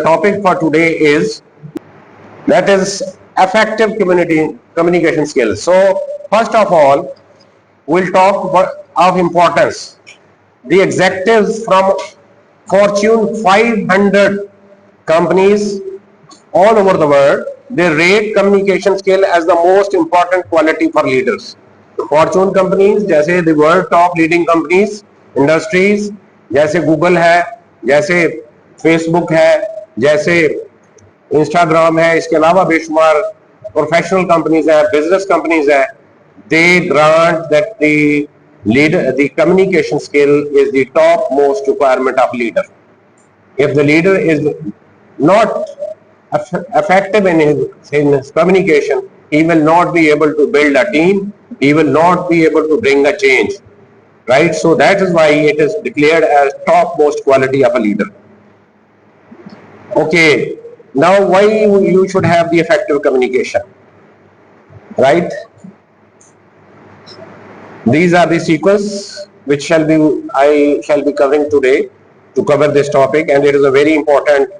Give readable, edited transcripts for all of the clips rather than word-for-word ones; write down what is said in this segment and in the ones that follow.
topic for today is that is effective communication skills. So first of all, we'll talk of importance. The executives from Fortune 500 companies all over the world, they rate communication skill as the most important quality for leaders. Fortune companies जैसे the world top leading companies, industries जैसे Google है, जैसे Facebook है, जैसे Instagram है, इसके अलावा बेशुमार प्रोफेशनल कंपनीज है, बिजनेस कंपनीज है, they grant that the communication skill is the top most requirement of leader. If the leader is not effective in his communication, he will not be able to build a team, he will not be able to bring a change, right? So that is why it is declared as top most quality of a leader. Okay, now why you should have the effective communication, right? These are the sequence which I shall be covering today to cover this topic, and it is a very important.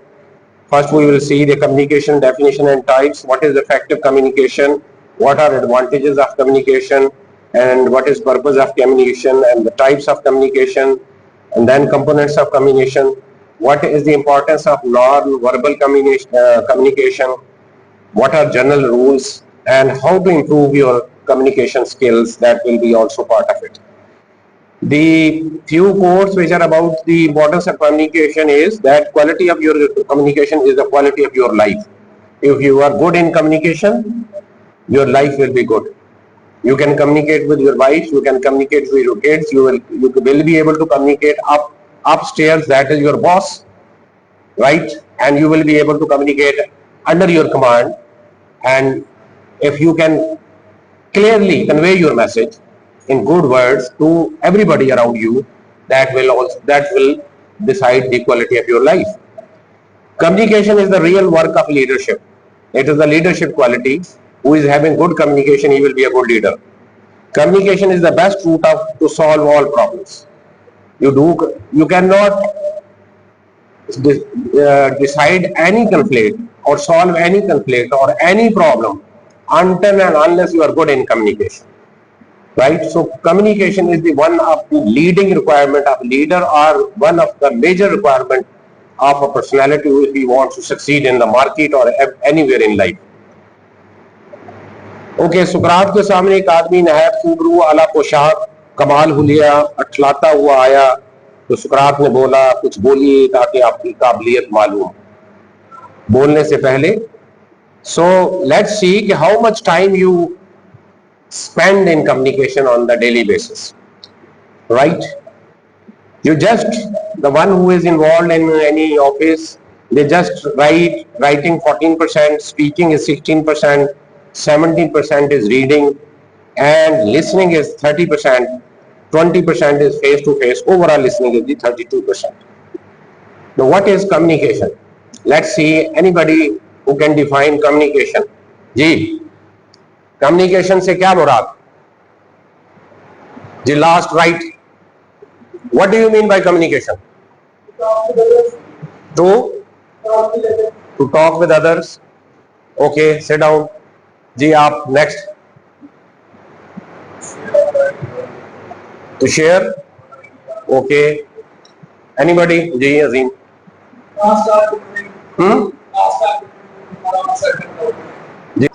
First we will see the communication definition and types. What is effective communication, what are advantages of communication, and what is purpose of communication, and the types of communication, and then components of communication. What is the importance of non-verbal communication? What are general rules, and how to improve your communication skills? That will be also part of it. The few quotes which are about the importance of communication is that quality of your communication is the quality of your life. If you are good in communication, your life will be good. You can communicate with your wife, you can communicate with your kids, you will be able to communicate upstairs, that is your boss, right? And you will be able to communicate under your command. And if you can clearly convey your message in good words to everybody around you, that will decide the quality of your life. Communication is the real work of leadership. It is the leadership quality. Who is having good communication, he will be a good leader. Communication is the best route to solve all problems. You cannot decide any conflict or solve any conflict or any problem until and unless you are good in communication, right? So communication is the one of the leading requirement of a leader, or one of the major requirement of a personality if he wants to succeed in the market or anywhere in life. Okay, सुकरात के सामने एक आदमी नहायत खूबरू आला पोशाक कमाल हुलिया अठलाता हुआ आया, तो सुकरात ने बोला कुछ बोलिए ताकि आपकी काबिलियत मालूम बोलने से पहले. So let's see how much time you spend in communication on the daily basis, right? You just, the one who is involved in any office, they just writing 14%, speaking is 16%, 17% is reading, and listening is 30%, 20% is face-to-face, overall listening is the 32%. Now what is communication? Let's see anybody who can define communication. Ji, communication से क्या मुराद? जी, last right. What do you mean by communication? To talk with others. Okay, sit down. जी, आप next. To share. Okay. Anybody? Ji, Azim.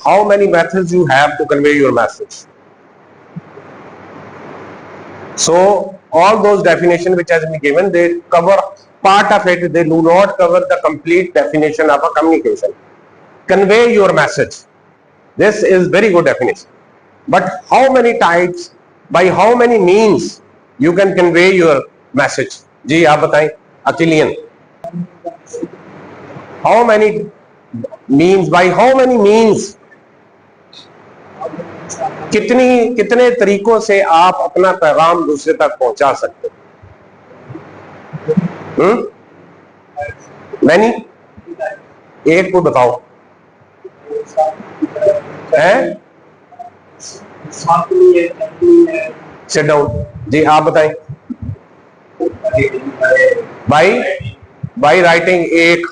How many methods you have to convey your message? So all those definitions which has been given, they cover part of it. They do not cover the complete definition of a communication. Convey your message. This is very good definition. But how many types, by how many means you can convey your message? जी आप बताएं, Achillian. How many means, by how many means, कितने तरीकों से आप अपना पैगाम दूसरे तक पहुंचा सकते हो? मैंने एक को बताओ है? सिट डाउन जी, आप बताएं. बाई राइटिंग एक,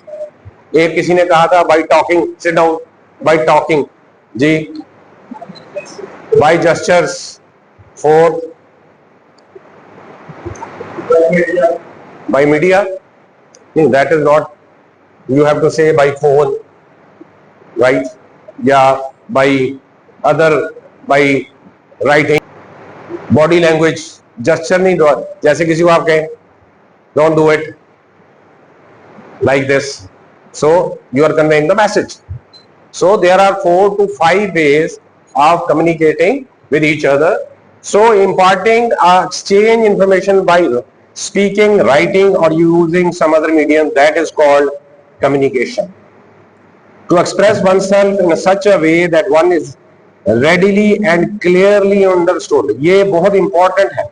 एक किसी ने कहा था by talking, sit down, by talking जी, by gestures, fourth by media, that is not, you have to say by phone, right? Yeah, by other, by writing. Body language, gesture नहीं दो, जैसे किसी को आप कहें don't do it like this, so you are conveying the message. So there are 4 to 5 ways of communicating with each other. So imparting exchange information by speaking, writing, or using some other medium, that is called communication. To express oneself in such a way that one is readily and clearly understood, ये बहुत important है.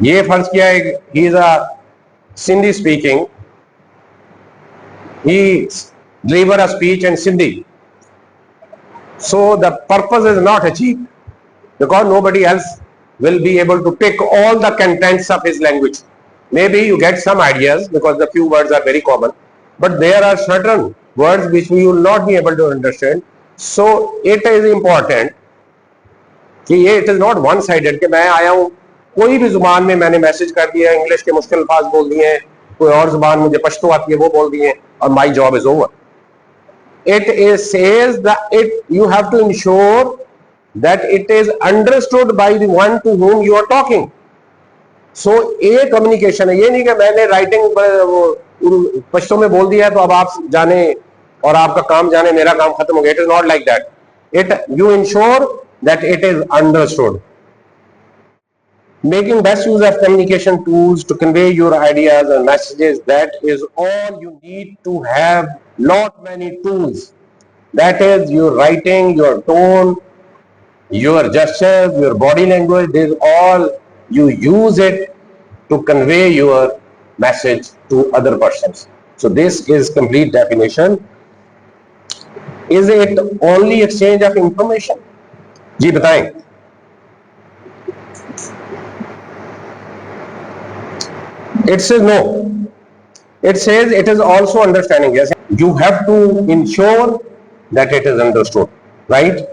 ये फर्ज किया है, he is a Sindhi speaking, he deliver a speech in Sindhi, so the purpose is not achieved because nobody else will be able to pick all the contents of his language. Maybe you get some ideas because the few words are very common, but there are certain words which we will not be able to understand. So it is important कि ये it is not one sided कि मैं आया हूँ कोई भी जुबान में मैंने मैसेज कर दिया, इंग्लिश के मुश्किल अल्फाज बोल दिए हैं, कोई और जुबान मुझे पश्तो आती है वो बोल दिए और my job is over. It is says that you have to ensure that it is understood by the one to whom you are talking. So ये कम्युनिकेशन है, ये नहीं कि मैंने राइटिंग पश्तो में बोल दिया तो अब आप जाने और आपका काम जाने, मेरा काम खत्म हो गया. It is not like that. You ensure that it is understood. Making best use of communication tools to convey your ideas and messages, that is all you need to have. Not many tools. That is your writing, your tone, your gestures, your body language, this is all you use it to convey your message to other persons. So this is complete definition. Is it only exchange of information? जी बताएं. It says no. It says it is also understanding. Yes, you have to ensure that it is understood, right?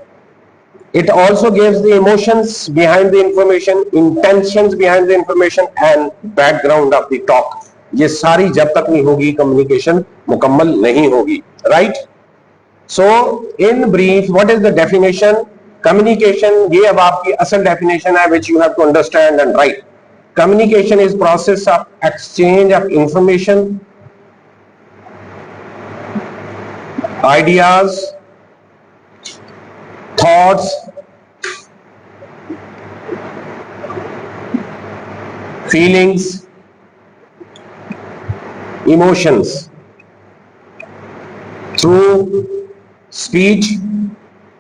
It also gives the emotions behind the information, intentions behind the information, and background of the talk. ये सारी जब तक नहीं होगी communication मुकम्मल नहीं होगी, right? So in brief, what is the definition? Communication, ये अब आपकी असल definition है which you have to understand and write. Communication is process of exchange of information, ideas, thoughts, feelings, emotions through speech,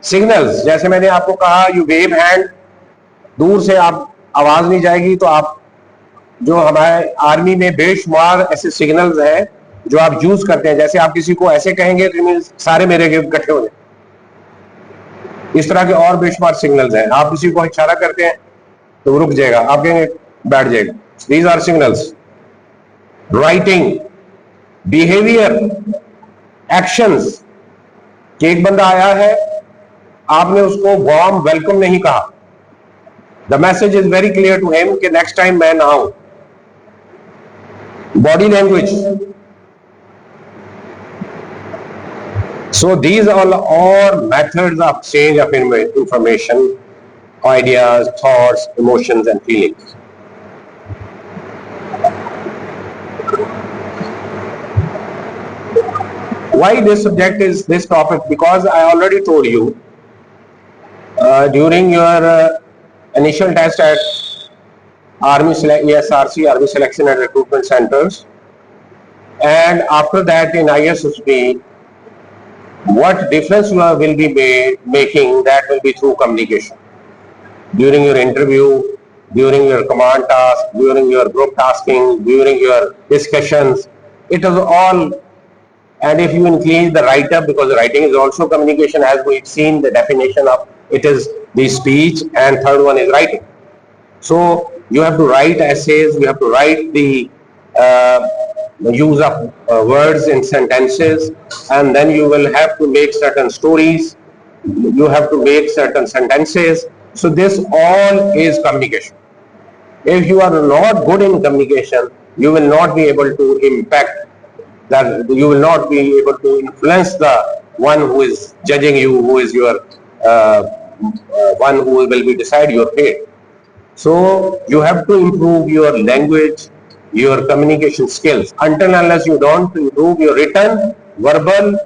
signals. जैसे मैंने आपको कहा you wave hand, दूर से आप आवाज नहीं जाएगी तो आप जो हमारे आर्मी में बेशुमार ऐसे सिग्नल्स हैं जो आप यूज करते हैं. जैसे आप किसी को ऐसे कहेंगे तो सारे मेरे इकट्ठे हो जाए. इस तरह के और बेशुमार सिग्नल्स हैं. आप किसी को इशारा करते हैं तो रुक जाएगा, आप कहेंगे बैठ जाएगा. These are signals. Writing, behaviour, actions. कि एक बंदा आया है, आपने उसको वार्म वेलकम नहीं कहा, the message is very clear to him कि नेक्स्ट टाइम मैं ना आऊं. Body language. So these are all methods of exchange of information, ideas, thoughts, emotions, and feelings. Why this subject is this topic? Because I already told you during your initial test at Army ESRC, Army Selection and Recruitment Centers, and after that in ISSB, what difference you will be making, that will be through communication. During your interview, during your command task, during your group tasking, during your discussions, it is all. And if you include the write-up, because writing is also communication, as we've seen the definition of it is the speech, and third one is writing. So you have to write essays, you have to write the use of words in sentences, and then you will have to make certain stories, you have to make certain sentences. So this all is communication. If you are not good in communication, you will not be able to impact that, you will not be able to influence the one who is judging you, who is your one who will be decide your fate. So you have to improve your language, your communication skills. Until unless you don't improve your written, verbal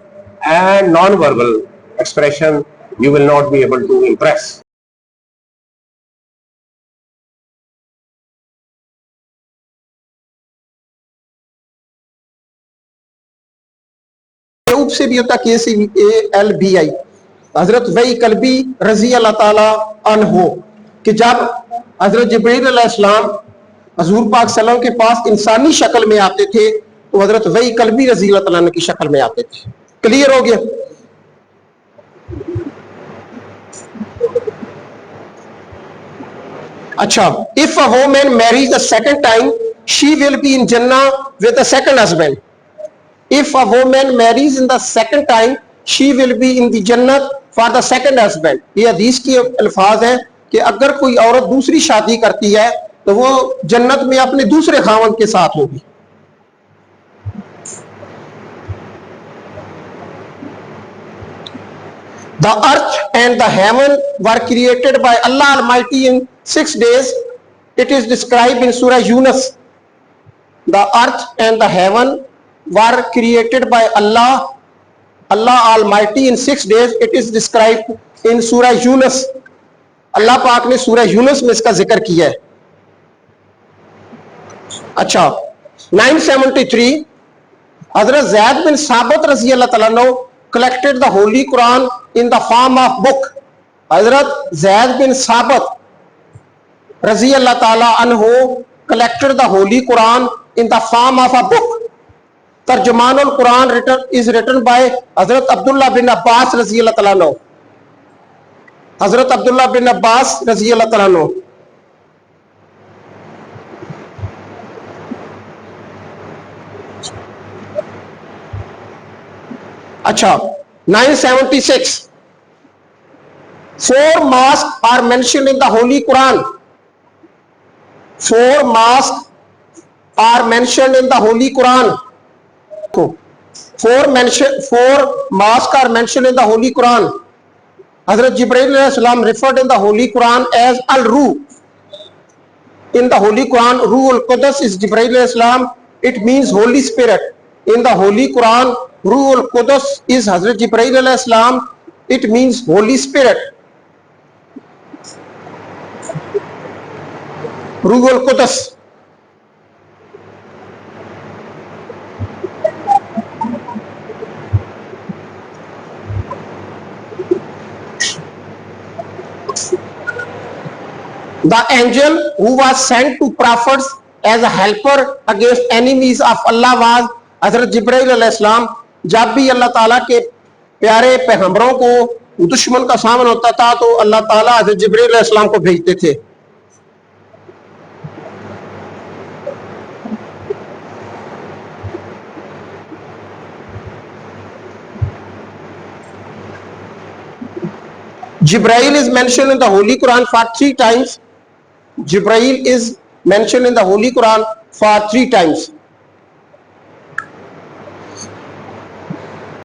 and non-verbal expression, you will not be able to impress. से भी होता KCALBI हजरत वही कल्बी रजी अल्लाह ताला अन्हो कि जब हजरत जिब्रील अलैहिस्सलाम हजूर पाक सल्लल्लाहु के पास इंसानी शक्ल में आते थे तो हजरत वही कल्बी रजी अल्लाह ताला की शक्ल में आते थे। क्लियर हो गया? अच्छा, if a woman marries the second time she will be in Jannah with the second husband. If a woman marries in the second time, she will be in the जन्नत for the second husband। ये हदीस की अल्फाज है कि अगर कोई औरत दूसरी शादी करती है तो वो जन्नत में अपने दूसरे खावंद के साथ होगी। The earth and the heaven were created by Allah Almighty in 6 days. It is described in Surah Yunus। The earth and the heaven were created by Allah Almighty in 6 days। It is described in Surah Yunus। अल्लाह पाक ने सूरह यूनुस में इसका जिक्र किया है। अच्छा, 973 हजरत ज़ैद बिन साबित रज़ी अल्लाह तआला अन्हु collected the Holy Quran in the form of book। हजरत ज़ैद बिन साबित रज़ी अल्लाह तआला अन्हु collected the Holy Quran in the form of a book। Tarjumanul Quran is written by हजरत अब्दुल्ला बिन अब्बास रजी अल्लाह तआला अन्हु। हजरत अब्दुल्ला बिन अब्बास रजी अल्लाह तआला अन्हु। अच्छा, 976 four mosques are mentioned in the Holy Quran। four mosques are mentioned in the Holy Quran। four mosques are mentioned in the Holy Quran। Hazrat Jibreel alayhi salam referred in the Holy Quran as Al-Ruh। In the Holy Quran, Ruh al-Qudus is Jibreel alayhi salam, it means Holy Spirit। In the Holy Quran, Ruh al-Qudus is Hazrat Jibreel alayhi salam, it means Holy Spirit। Ruh al-Qudus। The angel who was sent to prophets as a helper against enemies of Allah was हजरत जिब्राइल अलैहिस्सलाम। जब भी अल्लाह ताला के प्यारे पैगंबरों को दुश्मन का सामना होता था तो अल्लाह ताला हजरत जिब्राइल अलैहिस्सलाम को भेजते थे। Jibrail is mentioned in the Holy Quran for 3 times। Jibrail is mentioned in the Holy Quran for 3 times।